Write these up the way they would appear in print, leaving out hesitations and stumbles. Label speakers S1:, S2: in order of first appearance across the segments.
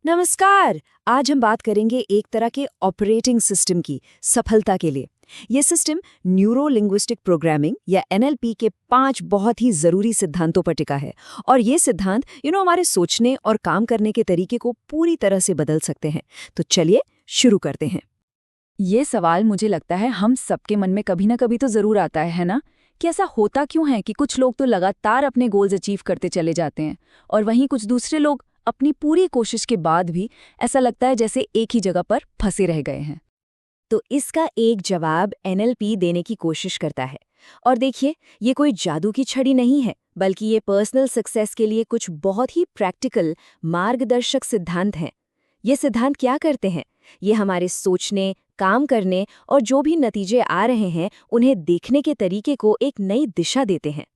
S1: नमस्कार। आज हम बात करेंगे एक तरह के ऑपरेटिंग सिस्टम की सफलता के लिए। ये सिस्टम न्यूरो लिंग्विस्टिक प्रोग्रामिंग या एनएलपी के 5 बहुत ही जरूरी सिद्धांतों पर टिका है। और ये सिद्धांत हमारे सोचने और काम करने के तरीके को पूरी तरह से बदल सकते हैं। तो चलिए शुरू करते हैं।
S2: ये सवाल मुझे लगता है हम सबके मन में कभी ना कभी तो जरूर आता है ना? कि ऐसा होता क्यों है कि कुछ लोग तो लगातार अपने गोल्स अचीव करते चले जाते हैं और वहीं कुछ दूसरे लोग अपनी पूरी कोशिश के बाद भी ऐसा लगता है जैसे एक ही जगह पर फंसे रह गए हैं।
S1: तो इसका एक जवाब एनएलपी देने की कोशिश करता है। और देखिए, ये कोई जादू की छड़ी नहीं है, बल्कि ये पर्सनल सक्सेस के लिए कुछ बहुत ही प्रैक्टिकल मार्गदर्शक सिद्धांत हैं। ये सिद्धांत क्या करते हैं? ये हमारे सोचने, काम करने और जो भी नतीजे आ रहे हैं उन्हें देखने के तरीके को एक नई दिशा देते हैं।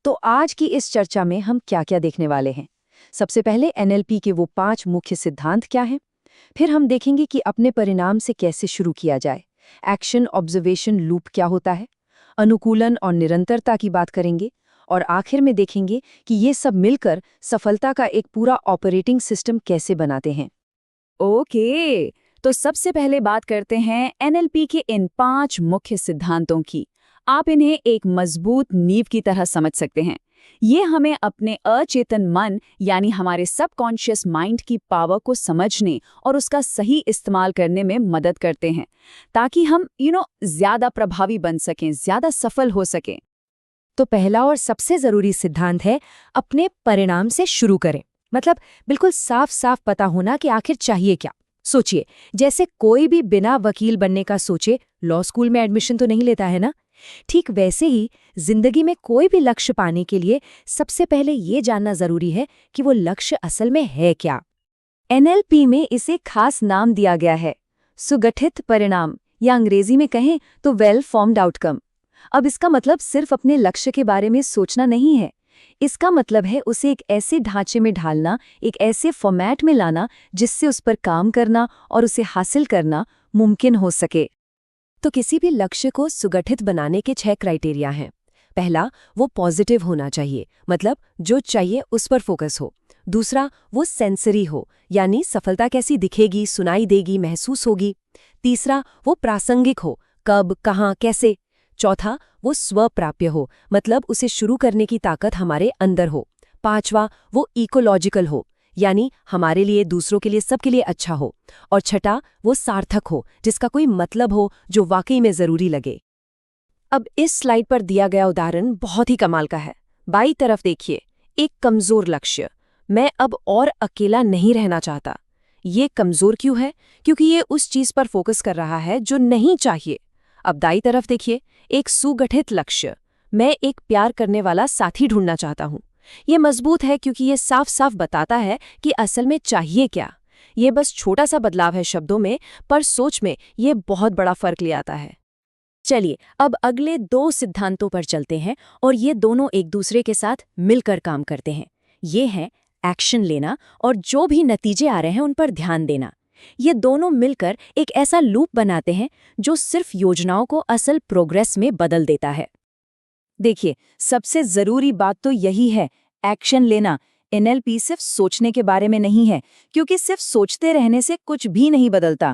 S2: तो आज की इस चर्चा में हम क्या क्या देखने वाले हैं? सबसे पहले एनएलपी के वो 5 मुख्य सिद्धांत क्या हैं? फिर हम देखेंगे कि अपने परिणाम से कैसे शुरू किया जाए। एक्शन ऑब्जर्वेशन लूप क्या होता है? अनुकूलन और निरंतरता की बात करेंगे। और आखिर में देखेंगे कि ये सब मिलकर सफलता का एक पूरा ऑपरेटिंग सिस्टम कैसे बनाते हैं।
S1: ओके, तो सबसे पहले बात करते हैं एनएलपी के इन 5 मुख्य सिद्धांतों की। आप इन्हें एक मजबूत नींव की तरह समझ सकते हैं। ये हमें अपने अचेतन मन यानी हमारे सबकॉन्शियस माइंड की पावर को समझने और उसका सही इस्तेमाल करने में मदद करते हैं, ताकि हम ज्यादा प्रभावी बन सकें, ज्यादा सफल हो सकें। तो पहला और सबसे जरूरी सिद्धांत है अपने परिणाम से शुरू करें। मतलब बिल्कुल साफ साफ पता होना कि आखिर चाहिए क्या। सोचिए, जैसे कोई भी बिना वकील बनने का सोचे लॉ स्कूल में एडमिशन तो नहीं लेता है ना। ठीक वैसे ही जिंदगी में कोई भी लक्ष्य पाने के लिए सबसे पहले ये जानना जरूरी है कि वो लक्ष्य असल में है क्या।
S2: एनएलपी में इसे खास नाम दिया गया है, सुगठित परिणाम, या अंग्रेजी में कहें तो वेल फॉर्म्ड आउटकम। अब इसका मतलब सिर्फ अपने लक्ष्य के बारे में सोचना नहीं है। इसका मतलब है उसे एक ऐसे ढांचे में ढालना, एक ऐसे फॉर्मेट में लाना जिससे उस पर काम करना और उसे हासिल करना मुमकिन हो सके।
S1: तो किसी भी लक्ष्य को सुगठित बनाने के 6 क्राइटेरिया हैं। पहला, वो पॉजिटिव होना चाहिए, मतलब जो चाहिए उस पर फोकस हो। दूसरा, वो सेंसरी हो, यानी सफलता कैसी दिखेगी, सुनाई देगी, महसूस होगी। तीसरा, वो प्रासंगिक हो, कब, कहाँ, कैसे। चौथा, वो स्वप्राप्य हो, मतलब उसे शुरू करने की ताकत हमारे अंदर हो। पांचवा, वो इकोलॉजिकल हो, यानी हमारे लिए, दूसरों के लिए, सबके लिए अच्छा हो। और छठा, वो सार्थक हो, जिसका कोई मतलब हो, जो वाकई में जरूरी लगे। अब इस स्लाइड पर दिया गया उदाहरण बहुत ही कमाल का है। बाईं तरफ देखिए, एक कमजोर लक्ष्य। मैं अब और अकेला नहीं रहना चाहता। ये कमजोर क्यों है? क्योंकि ये उस चीज पर फोकस कर रहा है जो नहीं चाहिए। अब दाईं तरफ देखिए, एक सुगठित लक्ष्य। मैं एक प्यार करने वाला साथी ढूंढना चाहता हूँ। ये मजबूत है क्योंकि ये साफ साफ बताता है कि असल में चाहिए क्या। ये बस छोटा सा बदलाव है शब्दों में, पर सोच में ये बहुत बड़ा फर्क ले आता है। चलिए अब अगले 2 सिद्धांतों पर चलते हैं, और ये दोनों एक दूसरे के साथ मिलकर काम करते हैं। ये है एक्शन लेना और जो भी नतीजे आ रहे हैं उन पर ध्यान देना। ये दोनों मिलकर एक ऐसा लूप बनाते हैं जो सिर्फ योजनाओं को असल प्रोग्रेस में बदल देता है। देखिए, सबसे जरूरी बात तो यही है, एक्शन लेना। एनएलपी सिर्फ सोचने के बारे में नहीं है, क्योंकि सिर्फ सोचते रहने से कुछ भी नहीं बदलता।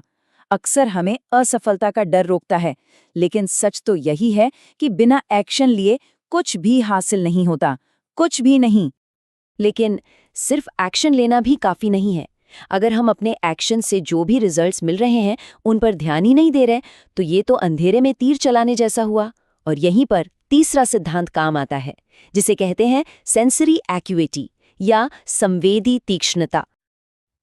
S1: अक्सर हमें असफलता का डर रोकता है, लेकिन सच तो यही है कि बिना एक्शन लिए कुछ भी हासिल नहीं होता, कुछ भी नहीं। लेकिन सिर्फ एक्शन लेना भी काफी नहीं है। अगर हम अपने एक्शन से जो भी रिजल्ट्स मिल रहे हैं उन पर ध्यान ही नहीं दे रहे, तो ये तो अंधेरे में तीर चलाने जैसा हुआ। और यहीं पर तीसरा सिद्धांत काम आता है, जिसे कहते हैं सेंसरी एक्यूएटी या संवेदी तीक्ष्णता।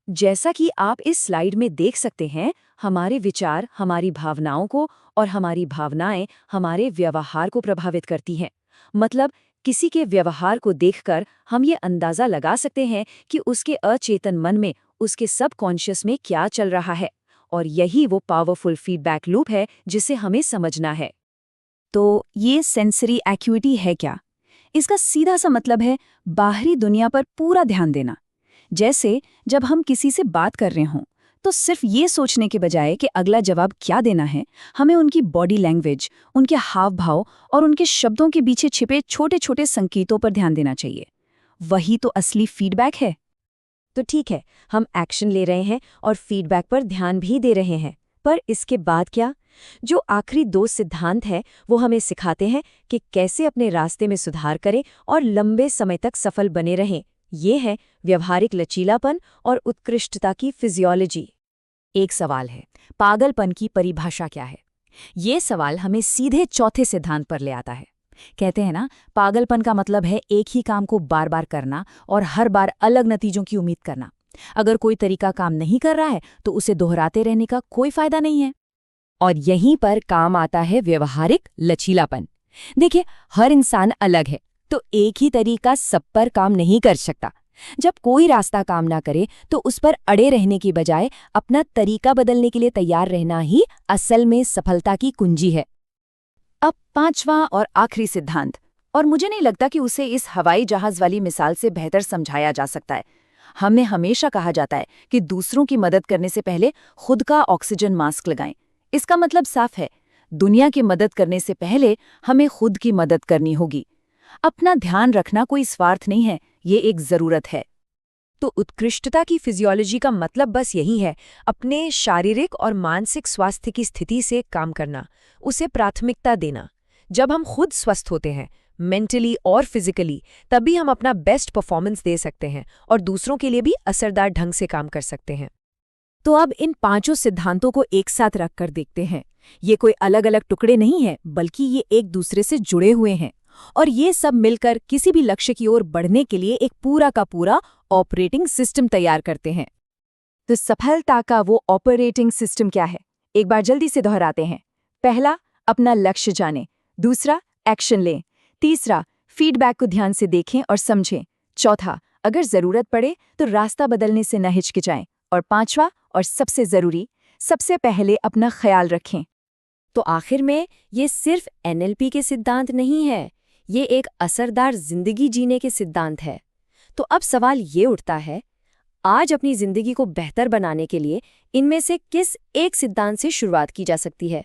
S1: जैसा कि आप इस स्लाइड में देख सकते हैं, हमारे विचार हमारी भावनाओं को और हमारी भावनाएं हमारे व्यवहार को प्रभावित करती हैं। मतलब किसी के व्यवहार को देखकर हम ये अंदाजा लगा सकते हैं कि उसके अचेतन मन में, उसके सबकॉन्शियस में क्या चल रहा है। और यही वो पावरफुल फीडबैक लूप है जिसे हमें समझना है। तो ये सेंसरी एक्यूटी है क्या? इसका सीधा सा मतलब है बाहरी दुनिया पर पूरा ध्यान देना। जैसे जब हम किसी से बात कर रहे हों, तो सिर्फ ये सोचने के बजाय कि अगला जवाब क्या देना है, हमें उनकी बॉडी लैंग्वेज, उनके हाव भाव और उनके शब्दों के पीछे छिपे छोटे छोटे संकेतों पर ध्यान देना चाहिए। वही तो असली फीडबैक है।
S2: तो ठीक है, हम एक्शन ले रहे हैं और फीडबैक पर ध्यान भी दे रहे हैं, पर इसके बाद क्या? जो आखिरी 2 सिद्धांत हैं वो हमें सिखाते हैं कि कैसे अपने रास्ते में सुधार करें और लंबे समय तक सफल बने रहें। ये है व्यवहारिक लचीलापन और उत्कृष्टता की फिजियोलॉजी।
S3: एक सवाल है, पागलपन की परिभाषा क्या है? ये सवाल हमें सीधे चौथे सिद्धांत पर ले आता है। कहते हैं ना, पागलपन का मतलब है एक ही काम को बार बार करना और हर बार अलग नतीजों की उम्मीद करना। अगर कोई तरीका काम नहीं कर रहा है तो उसे दोहराते रहने का कोई फायदा नहीं है।
S1: और यहीं पर काम आता है व्यवहारिक लचीलापन। देखिए, हर इंसान अलग है, तो एक ही तरीका सब पर काम नहीं कर सकता। जब कोई रास्ता काम ना करे तो उस पर अड़े रहने की बजाय अपना तरीका बदलने के लिए तैयार रहना ही असल में सफलता की कुंजी है।
S3: अब 5वां और आखिरी सिद्धांत, और मुझे नहीं लगता कि उसे इस हवाई जहाज वाली मिसाल से बेहतर समझाया जा सकता है। हमें हमेशा कहा जाता है कि दूसरों की मदद करने से पहले खुद का ऑक्सीजन मास्क लगाएं। इसका मतलब साफ है, दुनिया की मदद करने से पहले हमें खुद की मदद करनी होगी। अपना ध्यान रखना कोई स्वार्थ नहीं है, ये एक जरूरत है।
S1: तो उत्कृष्टता की फिजियोलॉजी का मतलब बस यही है, अपने शारीरिक और मानसिक स्वास्थ्य की स्थिति से काम करना, उसे प्राथमिकता देना। जब हम खुद स्वस्थ होते हैं, मेंटली और फिजिकली, तभी हम अपना बेस्ट परफॉर्मेंस दे सकते हैं और दूसरों के लिए भी असरदार ढंग से काम कर सकते हैं।
S3: तो अब इन 5 सिद्धांतों को एक साथ रखकर देखते हैं। ये कोई अलग अलग टुकड़े नहीं हैं, बल्कि ये एक दूसरे से जुड़े हुए हैं, और ये सब मिलकर किसी भी लक्ष्य की ओर बढ़ने के लिए एक पूरा का पूरा ऑपरेटिंग सिस्टम तैयार करते हैं।
S2: तो सफलता का वो ऑपरेटिंग सिस्टम क्या है? एक बार जल्दी से दोहराते हैं। पहला, अपना लक्ष्य जानें। दूसरा, एक्शन लें। तीसरा, फीडबैक को ध्यान से देखें और समझें। चौथा, अगर जरूरत पड़े तो रास्ता बदलने से न हिचकिचाएं। और 5वां और सबसे जरूरी, सबसे पहले अपना ख्याल रखें।
S1: तो आखिर में ये सिर्फ NLP के सिद्धांत नहीं है, ये एक असरदार जिंदगी जीने के सिद्धांत है। तो अब सवाल ये उठता है, आज अपनी जिंदगी को बेहतर बनाने के लिए इनमें से किस एक सिद्धांत से शुरुआत की जा सकती है?